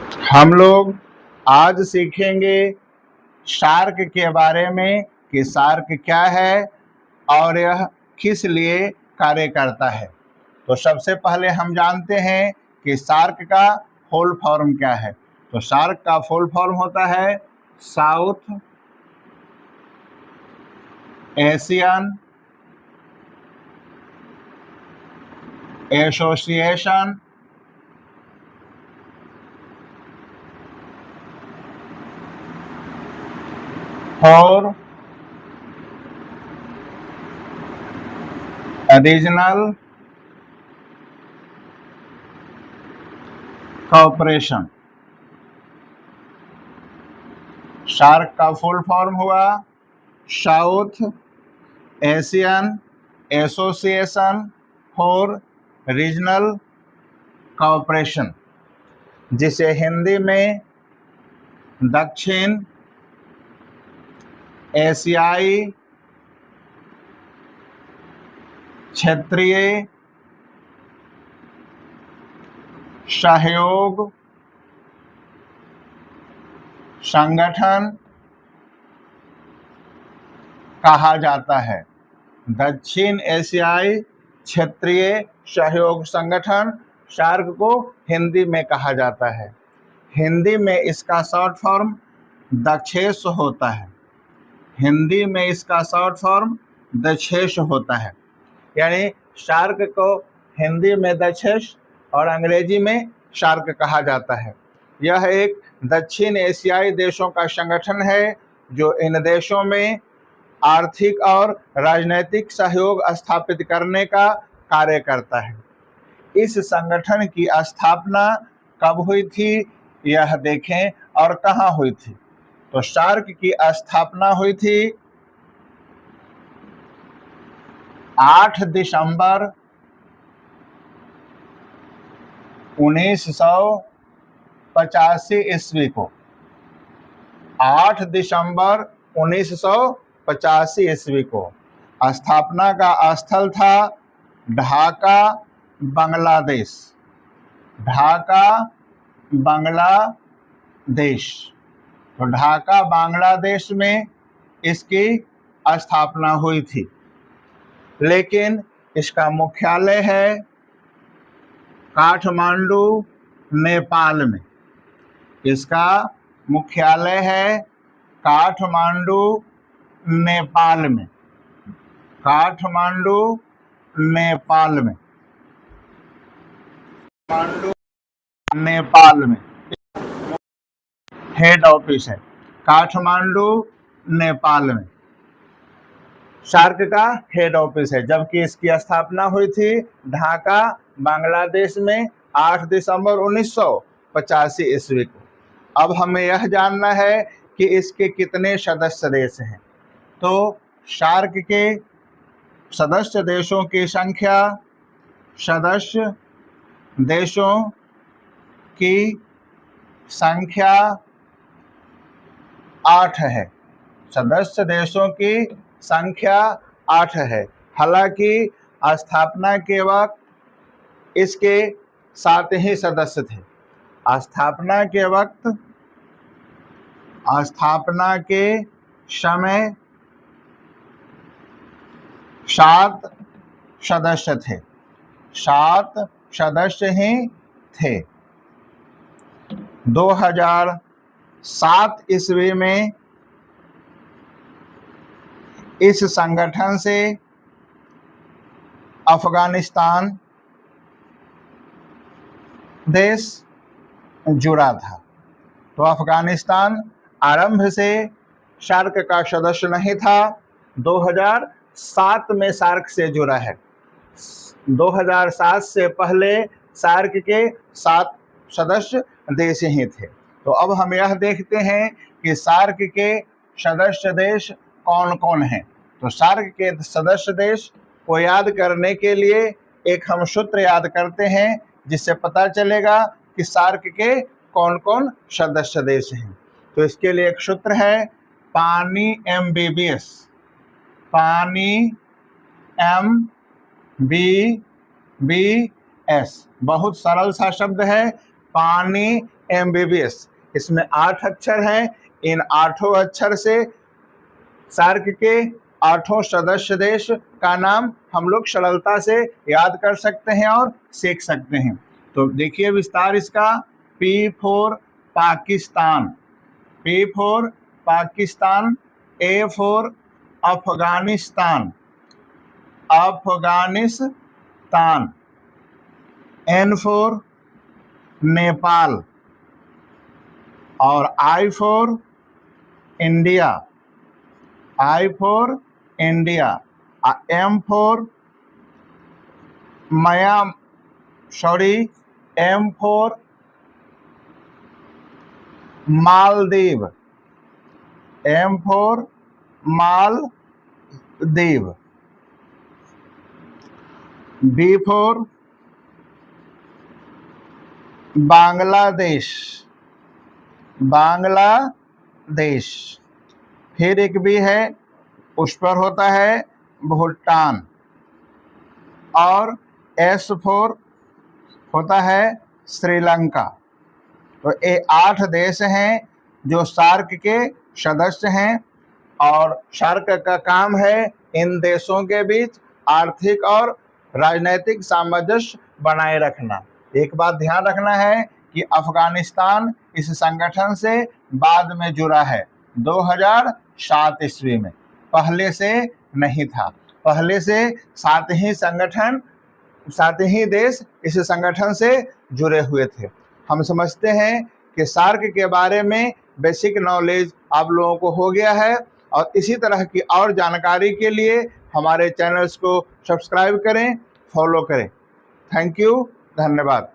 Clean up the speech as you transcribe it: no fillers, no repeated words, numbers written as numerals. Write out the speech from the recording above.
हम लोग आज सीखेंगे शार्क के बारे में कि शार्क क्या है और यह किस लिए कार्य करता है। तो सबसे पहले हम जानते हैं कि शार्क का फुल फॉर्म क्या है। तो शार्क का फुल फॉर्म होता है south Asian association for regional cooperation. Shark का फुल फॉर्म हुआ south Asian association for regional cooperation, जिसे हिंदी में दक्षिण एशियाई क्षेत्रीय सहयोग संगठन कहा जाता है। दक्षिण एशियाई क्षेत्रीय सहयोग संगठन शार्क को हिंदी में कहा जाता है। हिंदी में इसका शॉर्ट फॉर्म दक्षेश होता है। हिंदी में इसका शॉर्ट फॉर्म दक्षेश होता है, यानी शार्क को हिंदी में दक्षेश और अंग्रेजी में शार्क कहा जाता है। यह एक दक्षिण एशियाई देशों का संगठन है जो इन देशों में आर्थिक और राजनीतिक सहयोग स्थापित करने का कार्य करता है। इस संगठन की स्थापना कब हुई थी यह देखें और कहाँ हुई थी। तो शार्क की स्थापना हुई थी 8 दिसंबर 1985 ईस्वी को। 8 दिसंबर 1985 ईस्वी को स्थापना का स्थल था ढाका, बांग्लादेश। ढाका, बांग्लादेश। तो ढाका, बांग्लादेश में इसकी स्थापना हुई थी, लेकिन इसका मुख्यालय है काठमांडू, नेपाल में। इसका मुख्यालय है काठमांडू, नेपाल में। काठमांडू, नेपाल में। काठमांडू, नेपाल में हेड ऑफिस है। काठमांडू, नेपाल में शार्क का हेड ऑफिस है, जबकि इसकी स्थापना हुई थी ढाका, बांग्लादेश में 8 दिसंबर 1985 ईस्वी को। अब हमें यह जानना है कि इसके कितने सदस्य देश हैं। तो शार्क के सदस्य देशों की संख्या, सदस्य देशों की संख्या 8 है। सदस्य देशों की संख्या 8 है। हालांकि स्थापना के वक्त इसके 7 ही सदस्य थे। स्थापना के समय 7 सदस्य थे। 7 सदस्य ही थे। 2007 ईस्वी में इस संगठन से अफगानिस्तान देश जुड़ा था। तो अफगानिस्तान आरंभ से शार्क का सदस्य नहीं था, 2007 में शार्क से जुड़ा है। 2007 से पहले शार्क के 7 सदस्य देश ही थे। तो अब हम यह देखते हैं कि शार्क के सदस्य देश कौन कौन हैं। तो शार्क के सदस्य देश को याद करने के लिए एक हम सूत्र याद करते हैं, जिससे पता चलेगा कि शार्क के कौन कौन सदस्य देश हैं। तो इसके लिए एक सूत्र है पानी MBBS। पानी MBBS बहुत सरल सा शब्द है। पानी MBBS। इसमें 8 अक्षर हैं। इन 8 अक्षर से सार्क के 8 सदस्य देश का नाम हम लोग सरलता से याद कर सकते हैं और सीख सकते हैं। तो देखिए विस्तार इसका। P for Pakistan, P for Pakistan, A for Afghanistan, Afghanistan, N for Nepal, और I for India, I for India, M for M for Maldives, M for Maldives, B for Bangladesh, Bangladesh. फिर एक भी है, उस पर होता है भूटान, और S फॉर होता है श्रीलंका। तो ये 8 देश हैं जो सार्क के सदस्य हैं, और सार्क का काम है इन देशों के बीच आर्थिक और राजनीतिक सामंजस्य बनाए रखना। एक बात ध्यान रखना है कि अफगानिस्तान इस संगठन से बाद में जुड़ा है 2007 ईस्वी में, पहले से नहीं था। पहले से 7 ही देश इस संगठन से जुड़े हुए थे। हम समझते हैं कि सार्क के बारे में बेसिक नॉलेज आप लोगों को हो गया है, और इसी तरह की और जानकारी के लिए हमारे चैनल्स को सब्सक्राइब करें, फॉलो करें। थैंक यू, धन्यवाद।